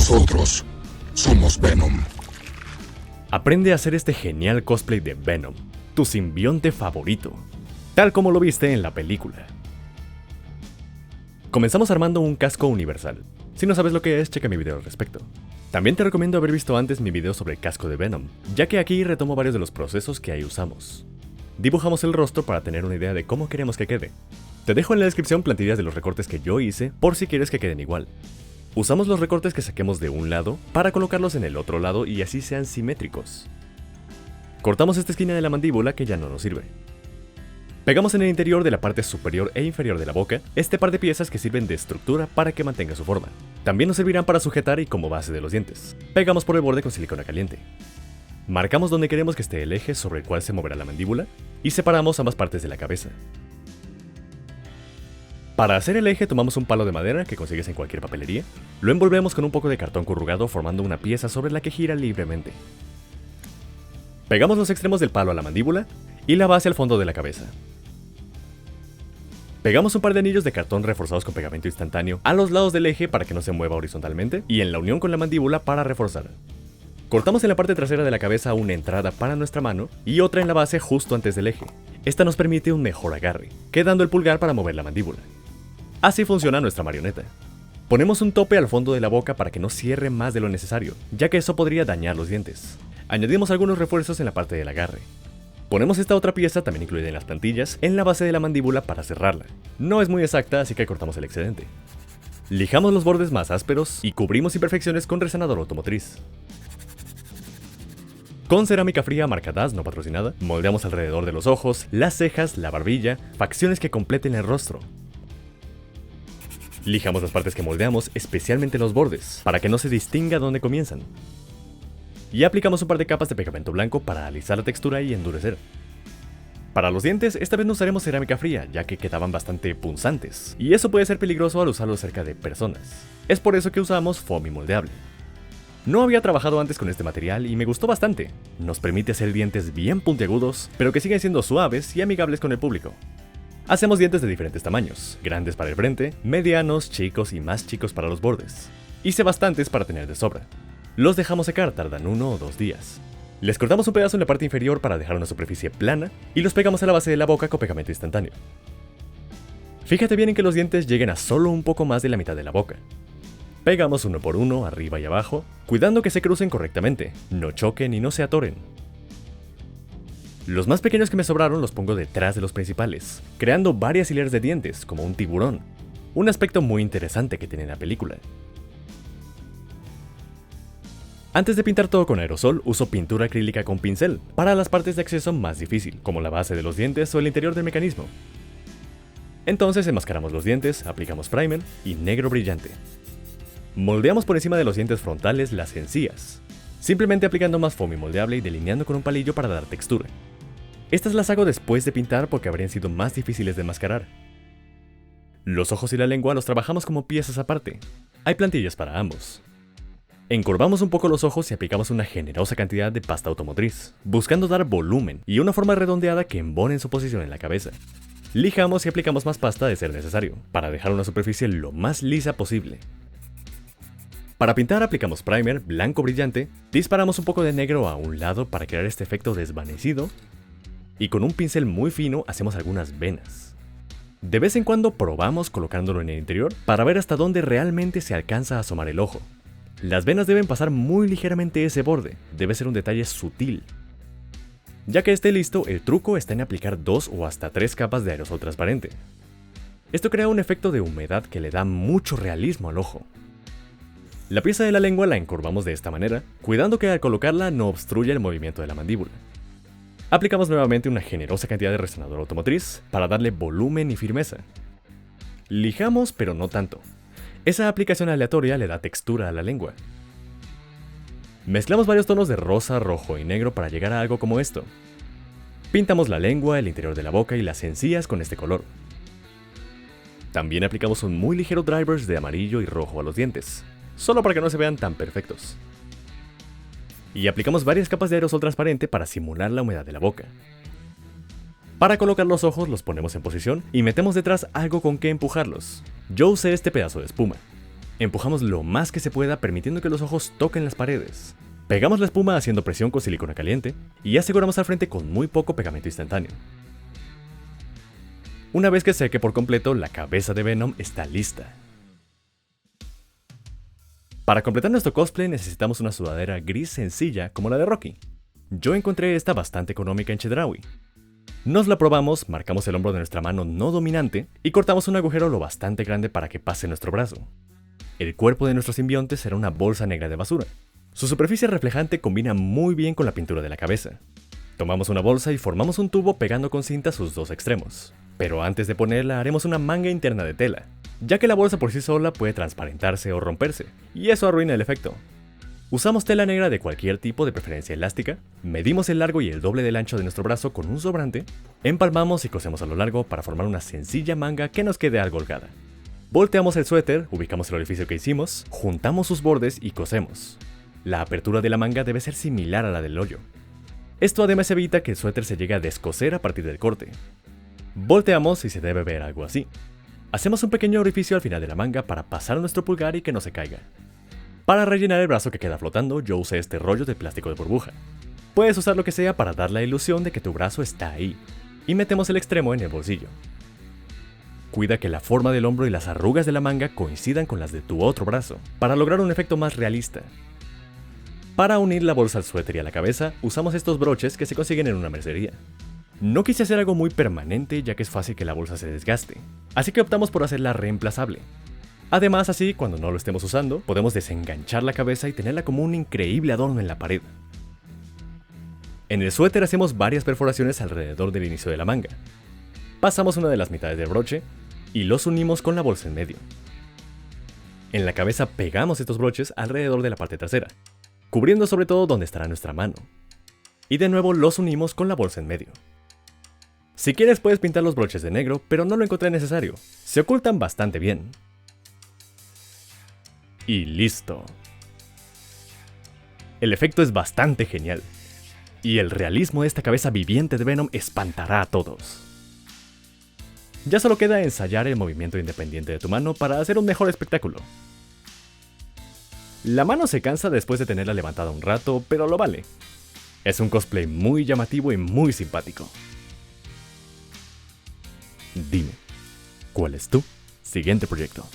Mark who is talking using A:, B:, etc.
A: Nosotros somos Venom.
B: Aprende a hacer este genial cosplay de Venom, tu simbionte favorito, tal como lo viste en la película. Comenzamos armando un casco universal. Si no sabes lo que es, checa mi video al respecto. También te recomiendo haber visto antes mi video sobre el casco de Venom, ya que aquí retomo varios de los procesos que ahí usamos. Dibujamos el rostro para tener una idea de cómo queremos que quede. Te dejo en la descripción plantillas de los recortes que yo hice por si quieres que queden igual. Usamos los recortes que saquemos de un lado para colocarlos en el otro lado y así sean simétricos. Cortamos esta esquina de la mandíbula que ya no nos sirve. Pegamos en el interior de la parte superior e inferior de la boca este par de piezas que sirven de estructura para que mantenga su forma. También nos servirán para sujetar y como base de los dientes. Pegamos por el borde con silicona caliente. Marcamos donde queremos que esté el eje sobre el cual se moverá la mandíbula y separamos ambas partes de la cabeza. Para hacer el eje tomamos un palo de madera que consigues en cualquier papelería, lo envolvemos con un poco de cartón corrugado formando una pieza sobre la que gira libremente. Pegamos los extremos del palo a la mandíbula y la base al fondo de la cabeza. Pegamos un par de anillos de cartón reforzados con pegamento instantáneo a los lados del eje para que no se mueva horizontalmente y en la unión con la mandíbula para reforzar. Cortamos en la parte trasera de la cabeza una entrada para nuestra mano y otra en la base justo antes del eje. Esta nos permite un mejor agarre, quedando el pulgar para mover la mandíbula. Así funciona nuestra marioneta. Ponemos un tope al fondo de la boca para que no cierre más de lo necesario, ya que eso podría dañar los dientes. Añadimos algunos refuerzos en la parte del agarre. Ponemos esta otra pieza, también incluida en las plantillas, en la base de la mandíbula para cerrarla. No es muy exacta, así que cortamos el excedente. Lijamos los bordes más ásperos y cubrimos imperfecciones con resanador automotriz. Con cerámica fría marca DAS no patrocinada, moldeamos alrededor de los ojos, las cejas, la barbilla, facciones que completen el rostro. Lijamos las partes que moldeamos, especialmente los bordes, para que no se distinga dónde comienzan. Y aplicamos un par de capas de pegamento blanco para alisar la textura y endurecer. Para los dientes, esta vez no usaremos cerámica fría, ya que quedaban bastante punzantes, y eso puede ser peligroso al usarlo cerca de personas. Es por eso que usamos foamy moldeable. No había trabajado antes con este material y me gustó bastante. Nos permite hacer dientes bien puntiagudos, pero que siguen siendo suaves y amigables con el público. Hacemos dientes de diferentes tamaños, grandes para el frente, medianos, chicos y más chicos para los bordes. Hice bastantes para tener de sobra. Los dejamos secar, tardan 1 o 2 días. Les cortamos un pedazo en la parte inferior para dejar una superficie plana y los pegamos a la base de la boca con pegamento instantáneo. Fíjate bien en que los dientes lleguen a solo un poco más de la mitad de la boca. Pegamos uno por uno, arriba y abajo, cuidando que se crucen correctamente, no choquen y no se atoren. Los más pequeños que me sobraron los pongo detrás de los principales, creando varias hileras de dientes, como un tiburón. Un aspecto muy interesante que tiene la película. Antes de pintar todo con aerosol, uso pintura acrílica con pincel, para las partes de acceso más difícil, como la base de los dientes o el interior del mecanismo. Entonces enmascaramos los dientes, aplicamos primer y negro brillante. Moldeamos por encima de los dientes frontales las encías, simplemente aplicando más foamy moldeable y delineando con un palillo para dar textura. Estas las hago después de pintar porque habrían sido más difíciles de enmascarar. Los ojos y la lengua los trabajamos como piezas aparte. Hay plantillas para ambos. Encorvamos un poco los ojos y aplicamos una generosa cantidad de pasta automotriz, buscando dar volumen y una forma redondeada que embone en su posición en la cabeza. Lijamos y aplicamos más pasta de ser necesario, para dejar una superficie lo más lisa posible. Para pintar aplicamos primer blanco brillante, disparamos un poco de negro a un lado para crear este efecto desvanecido y con un pincel muy fino hacemos algunas venas. De vez en cuando probamos colocándolo en el interior para ver hasta dónde realmente se alcanza a asomar el ojo. Las venas deben pasar muy ligeramente ese borde, debe ser un detalle sutil. Ya que esté listo, el truco está en aplicar 2 o hasta 3 capas de aerosol transparente. Esto crea un efecto de humedad que le da mucho realismo al ojo. La pieza de la lengua la encorvamos de esta manera, cuidando que al colocarla no obstruya el movimiento de la mandíbula. Aplicamos nuevamente una generosa cantidad de resonador automotriz para darle volumen y firmeza. Lijamos, pero no tanto. Esa aplicación aleatoria le da textura a la lengua. Mezclamos varios tonos de rosa, rojo y negro para llegar a algo como esto. Pintamos la lengua, el interior de la boca y las encías con este color. También aplicamos un muy ligero dry brush de amarillo y rojo a los dientes, solo para que no se vean tan perfectos. Y aplicamos varias capas de aerosol transparente para simular la humedad de la boca. Para colocar los ojos los ponemos en posición y metemos detrás algo con que empujarlos. Yo usé este pedazo de espuma. Empujamos lo más que se pueda permitiendo que los ojos toquen las paredes. Pegamos la espuma haciendo presión con silicona caliente y aseguramos al frente con muy poco pegamento instantáneo. Una vez que seque por completo, la cabeza de Venom está lista. Para completar nuestro cosplay necesitamos una sudadera gris sencilla como la de Rocky. Yo encontré esta bastante económica en Chedraui. Nos la probamos, marcamos el hombro de nuestra mano no dominante y cortamos un agujero lo bastante grande para que pase nuestro brazo. El cuerpo de nuestro simbionte será una bolsa negra de basura. Su superficie reflejante combina muy bien con la pintura de la cabeza. Tomamos una bolsa y formamos un tubo pegando con cinta sus dos extremos. Pero antes de ponerla haremos una manga interna de tela, ya que la bolsa por sí sola puede transparentarse o romperse, y eso arruina el efecto. Usamos tela negra de cualquier tipo, de preferencia elástica, medimos el largo y el doble del ancho de nuestro brazo con un sobrante, empalmamos y cosemos a lo largo para formar una sencilla manga que nos quede algo holgada. Volteamos el suéter, ubicamos el orificio que hicimos, juntamos sus bordes y cosemos. La apertura de la manga debe ser similar a la del hoyo. Esto además evita que el suéter se llegue a descoser a partir del corte. Volteamos y se debe ver algo así. Hacemos un pequeño orificio al final de la manga para pasar nuestro pulgar y que no se caiga. Para rellenar el brazo que queda flotando, yo usé este rollo de plástico de burbuja. Puedes usar lo que sea para dar la ilusión de que tu brazo está ahí. Y metemos el extremo en el bolsillo. Cuida que la forma del hombro y las arrugas de la manga coincidan con las de tu otro brazo, para lograr un efecto más realista. Para unir la bolsa al suéter y a la cabeza, usamos estos broches que se consiguen en una mercería. No quise hacer algo muy permanente ya que es fácil que la bolsa se desgaste, así que optamos por hacerla reemplazable. Además, así, cuando no lo estemos usando, podemos desenganchar la cabeza y tenerla como un increíble adorno en la pared. En el suéter hacemos varias perforaciones alrededor del inicio de la manga. Pasamos una de las mitades del broche y los unimos con la bolsa en medio. En la cabeza pegamos estos broches alrededor de la parte trasera, cubriendo sobre todo donde estará nuestra mano. Y de nuevo los unimos con la bolsa en medio. Si quieres puedes pintar los broches de negro, pero no lo encontré necesario. Se ocultan bastante bien. Y listo. El efecto es bastante genial. Y el realismo de esta cabeza viviente de Venom espantará a todos. Ya solo queda ensayar el movimiento independiente de tu mano para hacer un mejor espectáculo. La mano se cansa después de tenerla levantada un rato, pero lo vale. Es un cosplay muy llamativo y muy simpático. Dime, ¿cuál es tu siguiente proyecto?